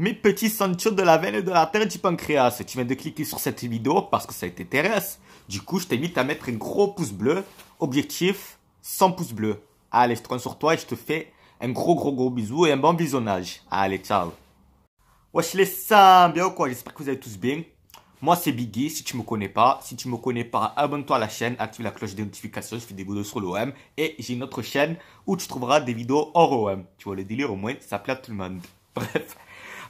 Mes petits Sancho de la veine et de la terre du pancréas, tu viens de cliquer sur cette vidéo parce que ça t'intéresse. Du coup, je t'invite à mettre un gros pouce bleu. Objectif, 100 pouces bleus. Allez, je tourne sur toi et je te fais un gros bisou et un bon visionnage. Allez, ciao. Wesh les Sam, bien ou quoi? J'espère que vous allez tous bien. Moi, c'est Biggie, si tu me connais pas. Si tu me connais pas, abonne-toi à la chaîne, active la cloche des notifications. Je fais des vidéos sur l'OM. Et j'ai une autre chaîne où tu trouveras des vidéos hors OM. Tu vois, le délire, au moins, ça plaît à tout le monde. Bref.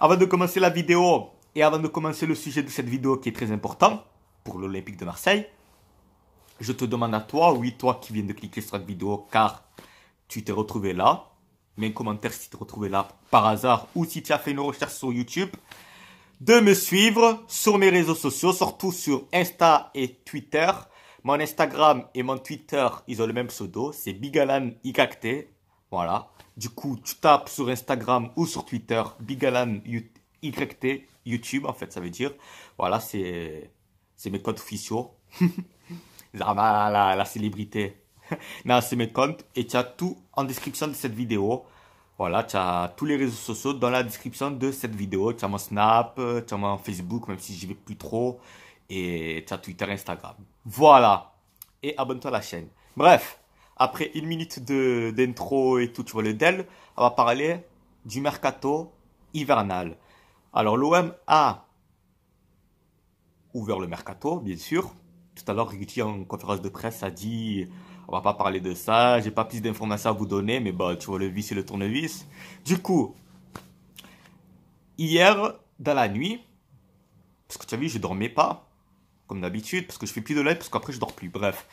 Avant de commencer la vidéo et avant de commencer le sujet de cette vidéo qui est très important pour l'Olympique de Marseille, je te demande à toi, oui, toi qui viens de cliquer sur cette vidéo car tu t'es retrouvé là, mets un commentaire si tu t'es retrouvé là par hasard ou si tu as fait une recherche sur YouTube, de me suivre sur mes réseaux sociaux, surtout sur Insta et Twitter. Mon Instagram et mon Twitter, ils ont le même pseudo, c'est BigAlanYT. Voilà. Du coup, tu tapes sur Instagram ou sur Twitter, BigAlanYT, YouTube en fait, ça veut dire. Voilà, c'est mes comptes officiaux. La célébrité. Non, c'est mes comptes. Et tu as tout en description de cette vidéo. Voilà, tu as tous les réseaux sociaux dans la description de cette vidéo. Tu as mon Snap, tu as mon Facebook, même si j'y vais plus trop. Et tu as Twitter, Instagram. Voilà. Et abonne-toi à la chaîne. Bref, après une minute d'intro et tout, tu vois le Dell, on va parler du mercato hivernal. Alors, l'OM a ouvert le mercato, bien sûr. Tout à l'heure, Ricky en conférence de presse a dit on va pas parler de ça, j'ai pas plus d'informations à vous donner, mais bah tu vois le vis et le tournevis. Du coup, hier, dans la nuit, parce que tu as vu, je dormais pas, comme d'habitude, parce que je fais plus de live, parce qu'après je dors plus, bref.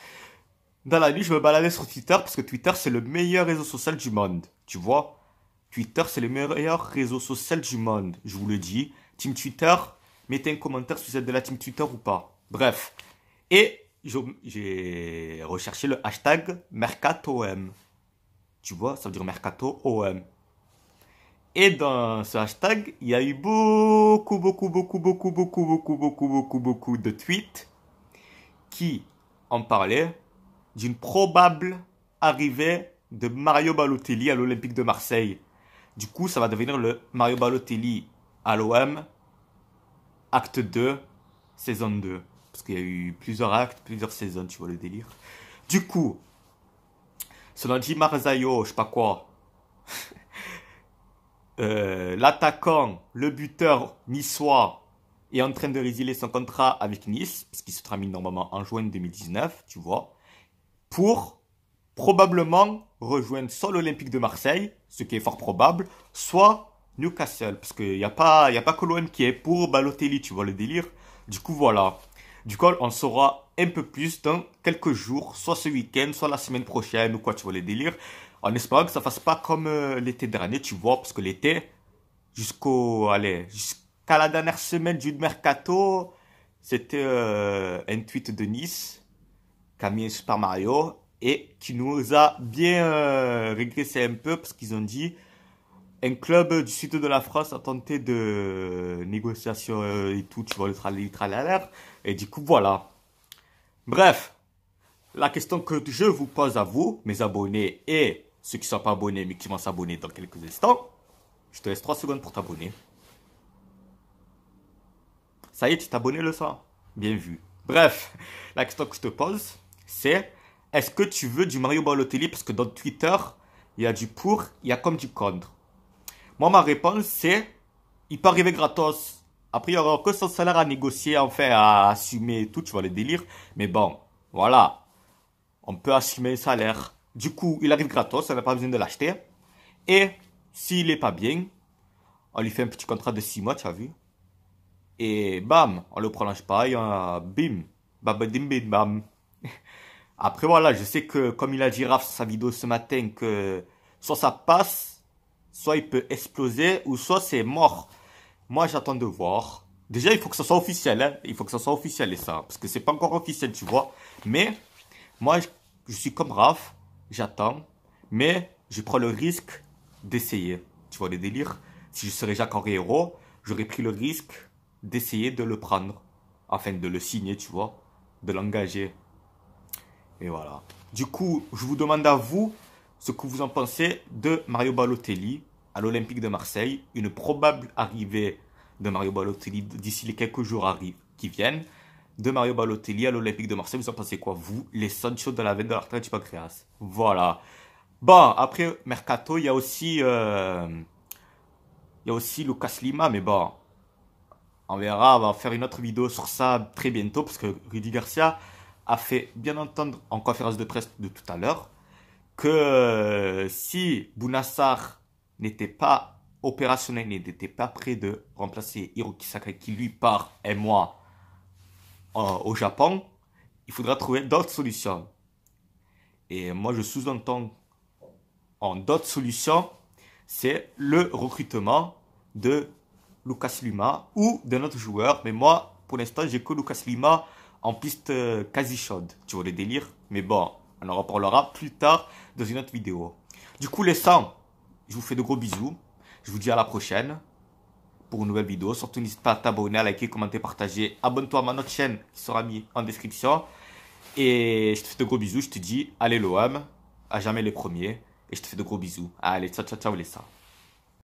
Dans la nuit, je me baladais sur Twitter, parce que Twitter c'est le meilleur réseau social du monde, tu vois. Twitter c'est le meilleur réseau social du monde, je vous le dis. Team Twitter, mettez un commentaire si vous êtes de la Team Twitter ou pas. Bref. Et j'ai recherché le hashtag MercatoOM. Tu vois, ça veut dire Mercato OM. Et dans ce hashtag, il y a eu beaucoup de tweets qui en parlaient d'une probable arrivée de Mario Balotelli à l'Olympique de Marseille. Du coup, ça va devenir le Mario Balotelli à l'OM, acte 2, saison 2. Parce qu'il y a eu plusieurs actes, plusieurs saisons, tu vois le délire. Du coup, selon Di Marzaio, je sais pas quoi, l'attaquant, le buteur niçois est en train de résilier son contrat avec Nice, parce qu'il se termine normalement en juin 2019, tu vois, pour probablement rejoindre soit l'Olympique de Marseille, ce qui est fort probable, soit Newcastle, parce qu'il n'y a pas que l'OM qui est pour Balotelli, tu vois le délire. Du coup, voilà. Du coup, on saura un peu plus dans quelques jours, soit ce week-end, soit la semaine prochaine, ou quoi, tu vois les délires. En espérant que ça fasse pas comme l'été dernier, tu vois, parce que l'été, jusqu'à la dernière semaine du mercato, c'était un tweet de Nice, qui a mis un Super Mario, et qui nous a bien régressé un peu, parce qu'ils ont dit un club du sud de la France a tenté de négociation et tout, tu vois, le tralala. Et du coup, voilà. Bref, la question que je vous pose à vous, mes abonnés et ceux qui ne sont pas abonnés mais qui vont s'abonner dans quelques instants, je te laisse 3 secondes pour t'abonner. Ça y est, tu t'es abonné le sang? Bien vu. Bref, la question que je te pose, c'est est-ce que tu veux du Mario Balotelli? Parce que dans Twitter, il y a du pour, il y a comme du contre. Moi, ma réponse, c'est il peut arriver gratos. Après, il y aura que son salaire à négocier, enfin, à assumer et tout, tu vois, le délire. Mais bon, voilà. On peut assumer le salaire. Du coup, il arrive gratos, on n'a pas besoin de l'acheter. Et s'il est pas bien, on lui fait un petit contrat de 6 mois, tu as vu. Et bam, on le prolonge pas, et bim, babadim bim bam. Après, voilà, je sais que, comme il a dit Raph sur sa vidéo ce matin, que soit ça passe, soit il peut exploser, ou soit c'est mort. Moi, j'attends de voir. Déjà, il faut que ça soit officiel. Hein. Il faut que ça soit officiel, et ça. Parce que c'est pas encore officiel, tu vois. Mais, moi, je suis comme Raph. J'attends. Mais, je prends le risque d'essayer. Tu vois le délire? Si je serais Jacques-Henri Hérault, j'aurais pris le risque d'essayer de le prendre. Afin de le signer, tu vois. De l'engager. Et voilà. Du coup, je vous demande à vous ce que vous en pensez de Mario Balotelli à l'Olympique de Marseille, une probable arrivée de Mario Balotelli d'ici les quelques jours qui viennent, de Mario Balotelli à l'Olympique de Marseille. Vous en pensez quoi, vous, les Sancho de la veine de la retraite du Pancréas? Voilà. Bon, après Mercato, il y a aussi Lucas Lima, mais bon, on verra, on va faire une autre vidéo sur ça très bientôt, parce que Rudy Garcia a fait bien entendre en conférence de presse de tout à l'heure que si Bounassar n'était pas opérationnel, n'était pas prêt de remplacer Hiroki Sakai qui lui part un mois au Japon, il faudra trouver d'autres solutions. Et moi je sous-entends en d'autres solutions, c'est le recrutement de Lucas Lima ou d'un autre joueur. Mais moi, pour l'instant, j'ai que Lucas Lima en piste quasi chaude. Tu vois le délire? Mais bon, on en reparlera plus tard dans une autre vidéo. Du coup, les 100, je vous fais de gros bisous. Je vous dis à la prochaine pour une nouvelle vidéo. Surtout, n'hésite pas à t'abonner, à liker, commenter, partager. Abonne-toi à ma autre chaîne qui sera mise en description. Et je te fais de gros bisous. Je te dis, allez l'OM, à jamais les premiers. Et je te fais de gros bisous. Allez, ciao, ciao, ciao les 100.